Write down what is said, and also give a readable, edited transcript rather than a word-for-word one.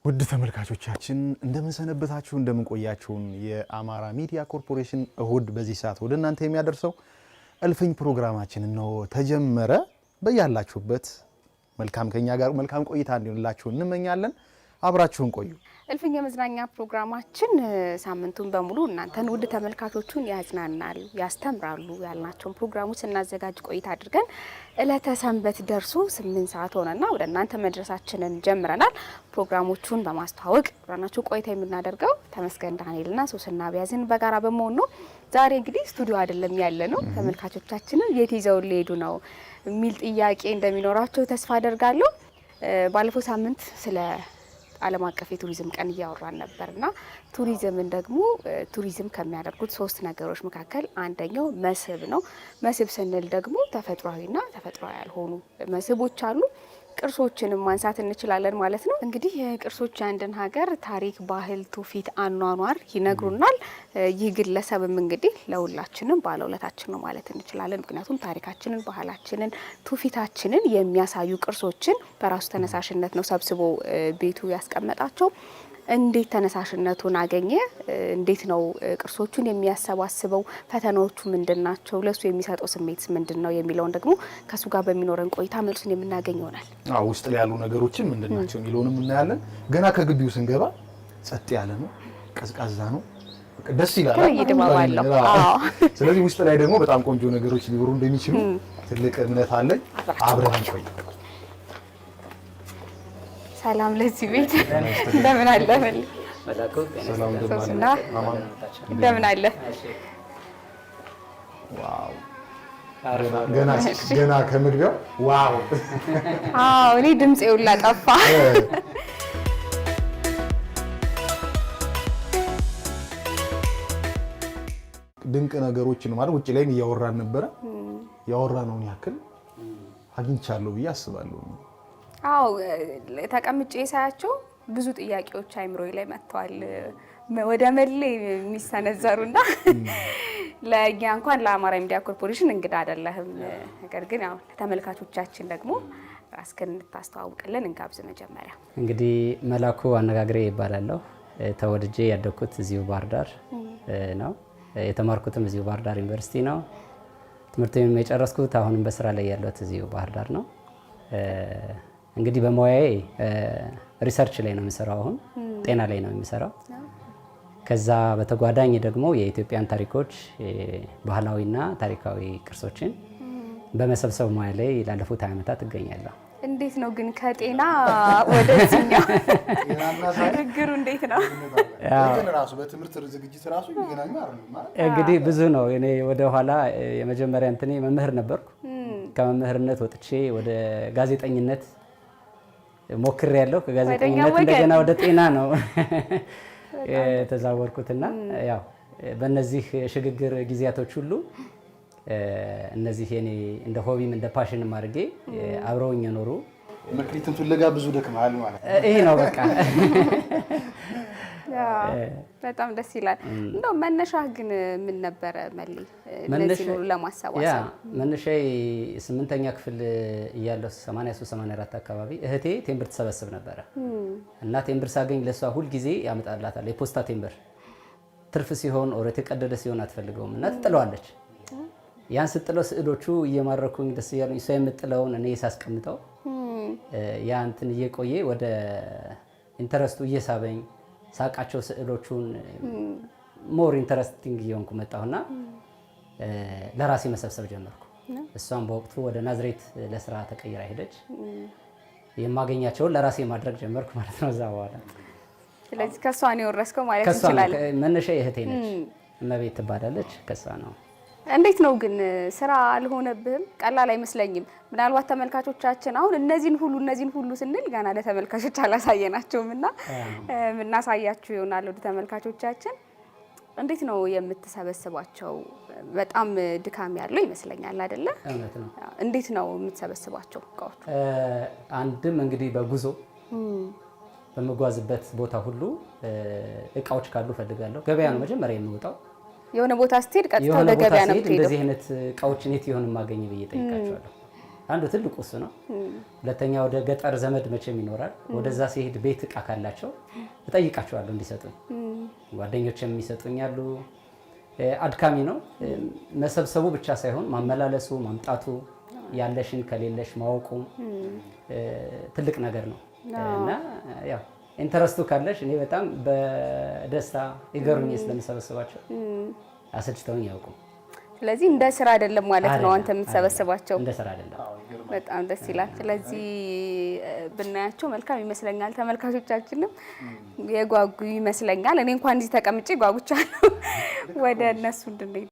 ውድ ተመልካቾቻችን እንደምን ሰነበታችሁ እንደምን ቆያችሁን የአማራ ሚዲያ ኮርፖሬሽን እሁድ በዚህ ሰዓት ወደ እናንተ የሚያደርሰው እልፍኝ ፕሮግራማችን ነው ተጀመረ። በያላችሁበት መልካም ከኛ ጋር መልካም ቆይታ እንዲሆንላችሁ እንመኛለን። አብራችሁን ቆዩ። እልፍኝ የመዝናኛ ፕሮግራማችን ሳምንቱን በሙሉ እናንተን ውድ ተመልካቾቹን ያዝናናል ያስተምራሉ ያልናቸውን ፕሮግራሞች እናዘጋጅ ቆይታ አድርገን እለተ ሰንበት ደርሶ 8 ሰዓት ሆነና ወደ እናንተ መድረሳችንን ጀምረናል። ፕሮግራሞቹን በማስተዋወቅ አብረናችሁ ቆይታ የምናደርገው ተመስገን ዳንኤልና ሶስና ቢያዝን በጋራ በመሆን ነው። ዛሬ እንግዲህ ስቱዲዮ አይደለም ያለነው ተመልካቾቻችንን የት ይዘው ሊሄዱ ነው የሚል ጥያቄ እንደሚኖራቸው ተስፋ አደርጋለሁ። ባለፈው ሳምንት ስለ ዓለም አቀፍ የቱሪዝም ቀን እያወራን ነበርና ቱሪዝምን ደግሞ ቱሪዝም ከሚያደርጉት 3 ነገሮች መካከል አንደኛው መስህብ ነው። መስህብ ስንል ደግሞ ተፈጥሯዊና ተፈጥሯዊ ያልሆኑ መስህቦች አሉ። ቅርሶችንም ማንሳት እንችላለን ማለት ነው። እንግዲህ ቅርሶች አንድን ሀገር ታሪክ፣ ባህል፣ ትውፊት፣ አኗኗር ይነግሩናል። ይህ ግለሰብም እንግዲህ ለሁላችንም ባለውለታችን ነው ማለት እንችላለን። ምክንያቱም ታሪካችንን፣ ባህላችንን፣ ትውፊታችንን የሚያሳዩ ቅርሶችን በራሱ ተነሳሽነት ነው ሰብስቦ ቤቱ ያስቀመጣቸው። እንዴት ተነሳሽነቱን አገኘ? እንዴት ነው ቅርሶቹን የሚያሰባስበው? ፈተናዎቹ ምንድናቸው? ለሱ የሚሰጠው ስሜትስ ምንድነው የሚለውን ደግሞ ከሱ ጋር በሚኖረን ቆይታ መልሱን የምናገኝ ይሆናል። ውስጥ ላይ ያሉ ነገሮችን ምንድናቸው የሚለውንም እናያለን። ገና ከግቢው ስንገባ ጸጥ ያለ ነው፣ ቀዝቃዛ ነው፣ ደስ ይላል። ስለዚህ ውስጥ ላይ ደግሞ በጣም ቆንጆ ነገሮች ሊኖሩ እንደሚችሉ ትልቅ እምነት አለኝ። አብረን እንቆይ። ሰላም ለዚህ ቤት እንደምን አለ ማለት ሰላም እንደምን አለ። ዋው ገና ከምግቢያው ዋው እኔ ድምጼ ሁላ ጠፋ። ድንቅ ነገሮችን ማለት ውጭ ላይ እያወራን ነበረ። ያወራነውን ያክል አግኝቻለሁ ብዬ አስባለሁ። ተቀምጬ ሳያቸው ብዙ ጥያቄዎች አይምሮዬ ላይ መጥተዋል፣ ወደ መሌ የሚሰነዘሩና ለኛ እንኳን ለአማራ ሚዲያ ኮርፖሬሽን እንግዳ አይደለህም። ነገር ግን ያው ለተመልካቾቻችን ደግሞ ራስህን እንድታስተዋውቅልን እንጋብዝ። መጀመሪያ እንግዲህ መላኩ አነጋግሬ ይባላለሁ። ተወልጄ ያደግኩት እዚሁ ባህር ዳር ነው። የተማርኩትም እዚሁ ባህር ዳር ዩኒቨርሲቲ ነው። ትምህርቴን የጨረስኩት አሁንም በስራ ላይ ያለሁት እዚሁ ባህር ዳር ነው። እንግዲህ በሙያዬ ሪሰርች ላይ ነው የምሰራው። አሁን ጤና ላይ ነው የምሰራው። ከዛ በተጓዳኝ ደግሞ የኢትዮጵያን ታሪኮች፣ ባህላዊና ታሪካዊ ቅርሶችን በመሰብሰብ ሙያ ላይ ላለፉት 20 ዓመታት እገኛለሁ። እንዴት ነው ግን ከጤና ወደዚህኛው ንግሩ እንዴት ነው? ራሱ በትምህርት ዝግጅት ራሱ ይገናኙ አይደል? እንግዲህ ብዙ ነው። እኔ ወደ ኋላ የመጀመሪያ እንትኔ መምህር ነበርኩ። ከመምህርነት ወጥቼ ወደ ጋዜጠኝነት ሞክሬያለሁ። ከጋዜጠኝነት እንደገና ወደ ጤና ነው የተዛወርኩትና ያው በእነዚህ ሽግግር ጊዜያቶች ሁሉ እነዚህ የኔ እንደ ሆቢም እንደ ፓሽንም አድርጌ አብረውኝ የኖሩ መክሊትን ፍለጋ ብዙ ደክመሃል ማለት ነው። ይሄ ነው በቃ። በጣም ደስ ይላል። እንደው መነሻህ ግን ምን ነበረ መሌ? ለዚህ ነው ለማሰባሰብ መነሻዬ 8ኛ ክፍል እያለሁ 83 84 አካባቢ እህቴ ቴምብር ተሰበስብ ነበረ እና ቴምብር ሳገኝ ለሷ ሁሉ ጊዜ ያመጣላታል። የፖስታ ቴምብር ትርፍ ሲሆን ኦር የተቀደደ ሲሆን አትፈልገውም እና ትጥለዋለች። ያን ስትጥለው ስዕሎቹ እየማረኩኝ ደስ እያሉኝ እሷ የምጥለውን እኔ ሳስቀምጠው ያ እንትን እየቆየ ወደ ኢንተረስቱ እየሳበኝ ሳቃቸው ስዕሎቹን ሞር ኢንተረስቲንግ እየሆንኩ መጣሁና ለራሴ መሰብሰብ ጀመርኩ። እሷም በወቅቱ ወደ ናዝሬት ለስራ ተቀይራ ሄደች። የማገኛቸውን ለራሴ ማድረግ ጀመርኩ ማለት ነው። እዛ በኋላ ስለዚህ ከሷ ነው የወረስከው ማለት እንችላለን። መነሻ እህቴ ነች፣ እመቤት ትባላለች። ከሷ ነው። እንዴት ነው ግን ስራ አልሆነብህም? ቀላል አይመስለኝም። ምናልባት ተመልካቾቻችን አሁን እነዚህን ሁሉ ስንል ገና ለተመልካቾች አላሳየናቸውም እና እናሳያችሁ ይሆናል። ወደ ተመልካቾቻችን እንዴት ነው የምትሰበስባቸው? በጣም ድካም ያለው ይመስለኛል አይደለ? እውነት ነው። እንዴት ነው የምትሰበስባቸው እቃዎች? አንድም እንግዲህ በጉዞ በመጓዝበት ቦታ ሁሉ እቃዎች ካሉ ፈልጋለሁ። ገበያ ነው መጀመሪያ የምወጣው። የሆነ ቦታ ስትሄድ ቀጥታ ወደ ገበያ ነው የምትሄደው። እንደዚህ አይነት እቃዎችን የት ይሆን ማገኝ ብዬ ጠይቃቸዋለሁ። አንዱ ትልቁ እሱ ነው። ሁለተኛ ወደ ገጠር ዘመድ መቼም ይኖራል። ወደዛ ሲሄድ ቤት እቃ ካላቸው እጠይቃቸዋለሁ እንዲሰጡኝ። ጓደኞችም የሚሰጡኛሉ። አድካሚ ነው መሰብሰቡ ብቻ ሳይሆን ማመላለሱ፣ ማምጣቱ፣ ያለሽን ከሌለሽ ማወቁ ትልቅ ነገር ነው እና ያው ኢንተረስቱ ካለሽ እኔ በጣም በደስታ ይገሩኝ ስለምሰበስባቸው አሰልችተውኝ ያውቁ። ስለዚህ እንደ ስራ አይደለም ማለት ነው አንተ የምትሰበስባቸው? እንደ ስራ አይደለም። በጣም ደስ ይላል። ስለዚህ ብናያቸው መልካም ይመስለኛል። ተመልካቾቻችንም የጓጉ ይመስለኛል። እኔ እንኳን እዚህ ተቀምጬ ጓጉቻለሁ ወደ እነሱ እንድንሄድ